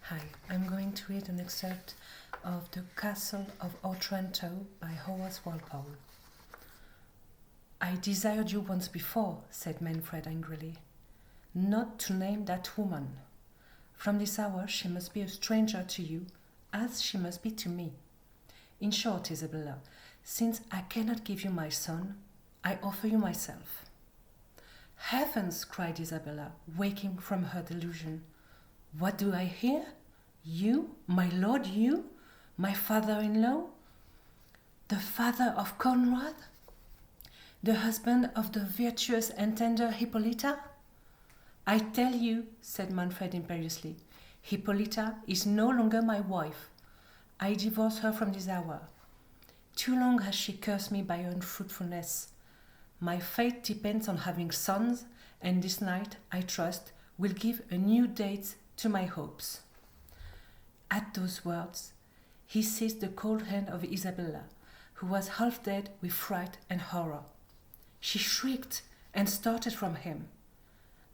Hi, I'm going to read an excerpt of The Castle of Otranto by Horace Walpole. I desired you once before, said Manfred angrily, not to name that woman. From this hour she must be a stranger to you, as she must be to me. In short, Isabella, since I cannot give you my son, I offer you myself. Heavens, cried Isabella, waking from her delusion. What do I hear? You, my lord, you, my father-in-law? The father of Conrad? The husband of the virtuous and tender Hippolyta? I tell you, said Manfred imperiously, Hippolyta is no longer my wife. I divorce her from this hour. Too long has she cursed me by her unfruitfulness. My fate depends on having sons, and this night, I trust, will give a new date to my hopes. At those words, he seized the cold hand of Isabella, who was half dead with fright and horror. She shrieked and started from him.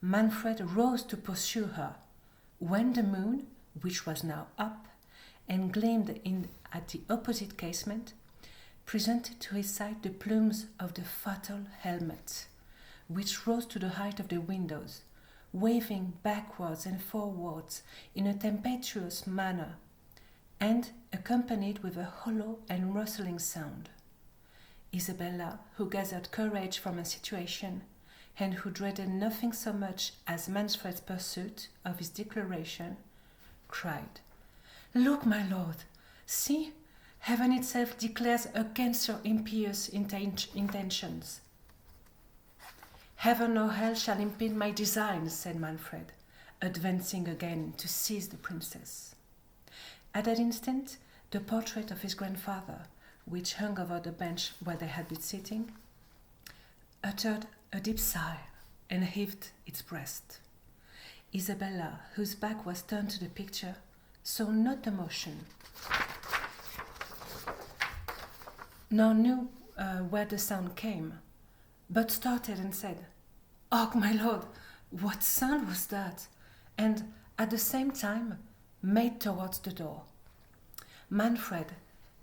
Manfred rose to pursue her, when the moon, which was now up, and gleamed in at the opposite casement, presented to his sight the plumes of the fatal helmet, which rose to the height of the windows, waving backwards and forwards in a tempestuous manner, and accompanied with a hollow and rustling sound. Isabella, who gathered courage from her situation, and who dreaded nothing so much as Manfred's pursuit of his declaration, cried, Look, my lord, see, heaven itself declares against your impious intentions. Heaven or hell shall impede my designs, said Manfred, advancing again to seize the princess. At that instant, the portrait of his grandfather, which hung over the bench where they had been sitting, uttered a deep sigh and heaved its breast. Isabella, whose back was turned to the picture, saw not the motion, nor knew where the sound came, but started and said, Oh, my lord, what sound was that? And at the same time made towards the door. Manfred,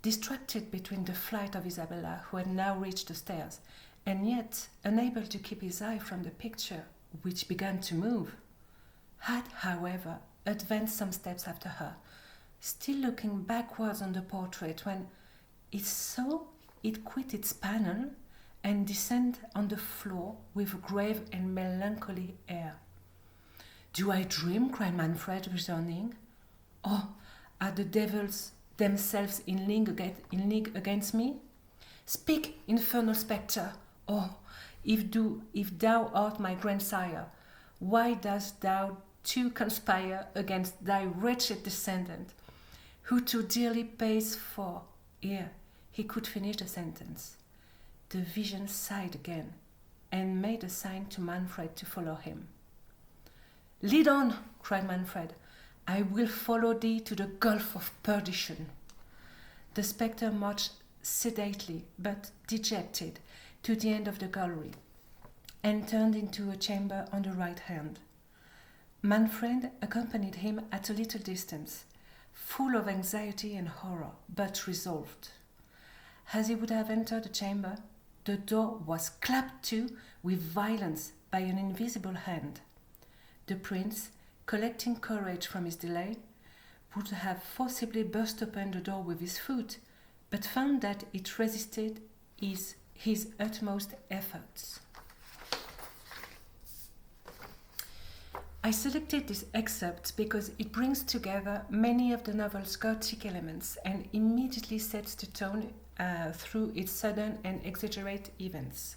distracted between the flight of Isabella, who had now reached the stairs, and yet unable to keep his eye from the picture, which began to move, had, however, advanced some steps after her, still looking backwards on the portrait, when it saw it quit its panel and descend on the floor with a grave and melancholy air. Do I dream? Cried Manfred, returning. Oh, are the devils themselves in league against me? Speak, infernal spectre! Oh, if thou art my grandsire, why dost thou too conspire against thy wretched descendant, who too dearly pays for... Ere he could finish the sentence, the vision sighed again, and made a sign to Manfred to follow him. Lead on, cried Manfred. I will follow thee to the gulf of perdition. The spectre marched sedately, but dejected, to the end of the gallery, and turned into a chamber on the right hand. Manfred accompanied him at a little distance, full of anxiety and horror, but resolved. As he would have entered the chamber, the door was clapped to with violence by an invisible hand. The prince, collecting courage from his delay, would have forcibly burst open the door with his foot, but found that it resisted his utmost efforts. I selected this excerpt because it brings together many of the novel's Gothic elements and immediately sets the tone through its sudden and exaggerated events.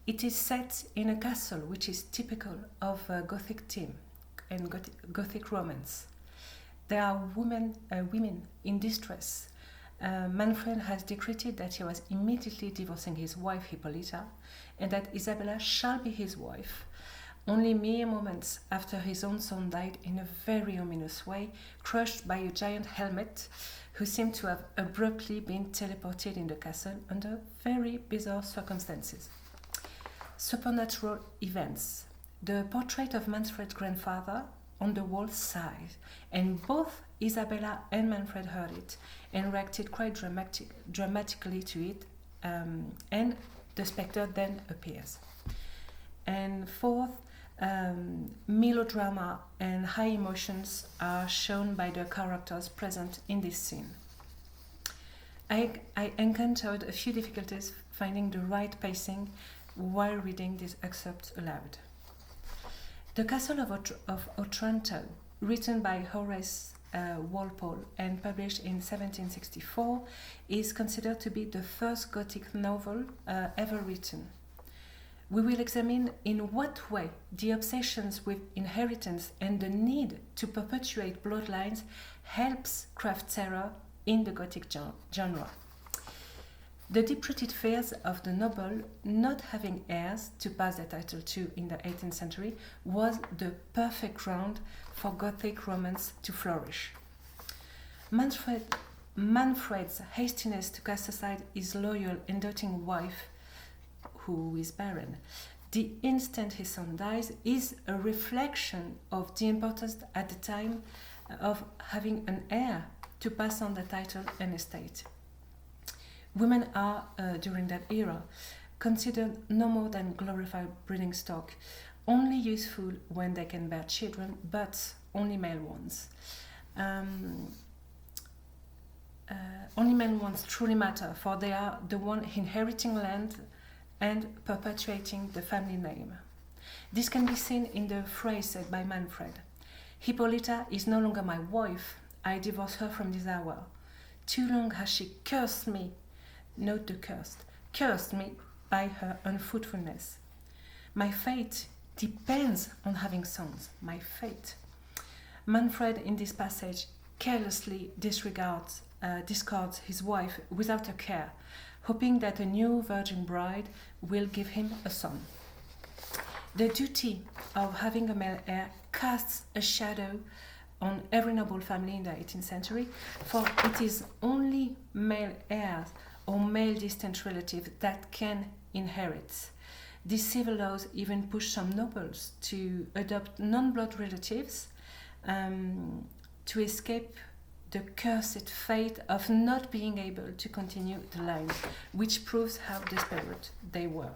It is set in a castle which is typical of a Gothic theme and Gothic romance. There are women in distress. Manfred has decreed that he was immediately divorcing his wife Hippolyta, and that Isabella shall be his wife, only mere moments after his own son died in a very ominous way, crushed by a giant helmet, who seemed to have abruptly been teleported in the castle under very bizarre circumstances. Supernatural events. The portrait of Manfred's grandfather, on the wall sighed, and both Isabella and Manfred heard it and reacted quite dramatically to it, and the spectre then appears. And fourth, melodrama and high emotions are shown by the characters present in this scene. I encountered a few difficulties finding the right pacing while reading this excerpt aloud. The Castle of Otranto, written by Horace Walpole and published in 1764, is considered to be the first Gothic novel ever written. We will examine in what way the obsessions with inheritance and the need to perpetuate bloodlines helps craft terror in the Gothic genre. The deep-rooted fears of the noble not having heirs to pass their title to in the 18th century was the perfect ground for Gothic romance to flourish. Manfred's hastiness to cast aside his loyal and doting wife, who is barren, the instant his son dies, is a reflection of the importance at the time of having an heir to pass on the title and estate. Women are, during that era, considered no more than glorified breeding stock, only useful when they can bear children, but only male ones. Only male ones truly matter, for they are the one inheriting land and perpetuating the family name. This can be seen in the phrase said by Manfred: "Hippolyta is no longer my wife, I divorce her from this hour. Too long has she cursed me," note the cursed me by her unfruitfulness. My fate depends on having sons, my fate. Manfred in this passage carelessly discards his wife without a care, hoping that a new virgin bride will give him a son. The duty of having a male heir casts a shadow on every noble family in the 18th century, for it is only male heirs or male distant relatives that can inherit. These civil laws even push some nobles to adopt non-blood relatives to escape the cursed fate of not being able to continue the line, which proves how desperate they were.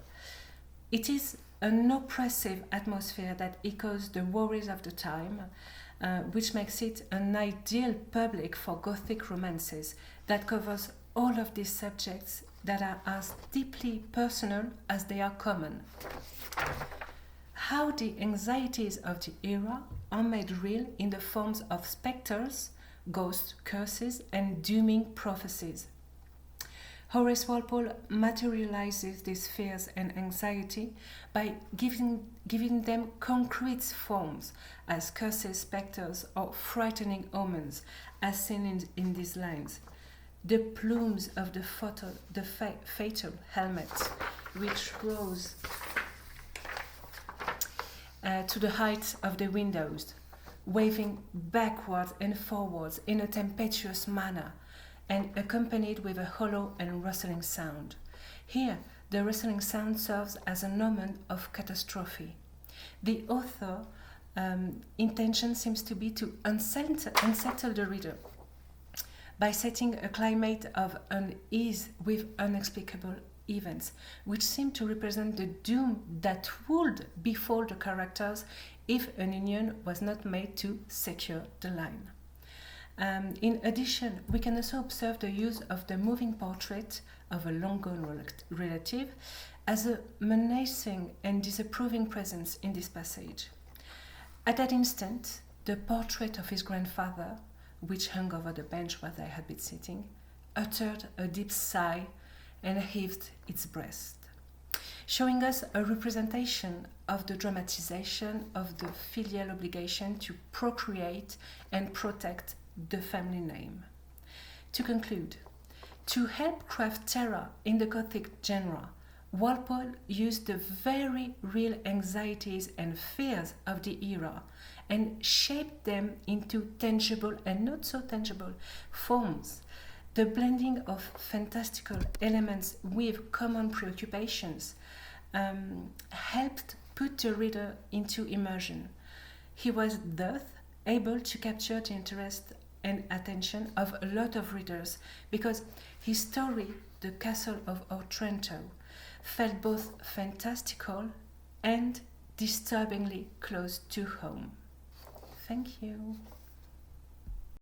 It is an oppressive atmosphere that echoes the worries of the time, which makes it an ideal public for Gothic romances that covers all of these subjects that are as deeply personal as they are common. How the anxieties of the era are made real in the forms of spectres, ghosts, curses, and dooming prophecies. Horace Walpole materializes these fears and anxiety by giving them concrete forms as curses, spectres, or frightening omens, as seen in these lines. The plumes of the fatal helmet, which rose to the height of the windows, waving backwards and forwards in a tempestuous manner, and accompanied with a hollow and rustling sound. Here, the rustling sound serves as an omen of catastrophe. The author's intention seems to be to unsettle the reader by setting a climate of unease with inexplicable events, which seem to represent the doom that would befall the characters if an union was not made to secure the line. In addition, we can also observe the use of the moving portrait of a long-gone relative as a menacing and disapproving presence in this passage. At that instant, the portrait of his grandfather, which hung over the bench where they had been sitting, uttered a deep sigh and heaved its breast, showing us a representation of the dramatization of the filial obligation to procreate and protect the family name. To conclude, to help craft terror in the Gothic genre, Walpole used the very real anxieties and fears of the era and shaped them into tangible and not so tangible forms. The blending of fantastical elements with common preoccupations helped put the reader into immersion. He was thus able to capture the interest and attention of a lot of readers because his story, The Castle of Otranto, felt both fantastical and disturbingly close to home. Thank you.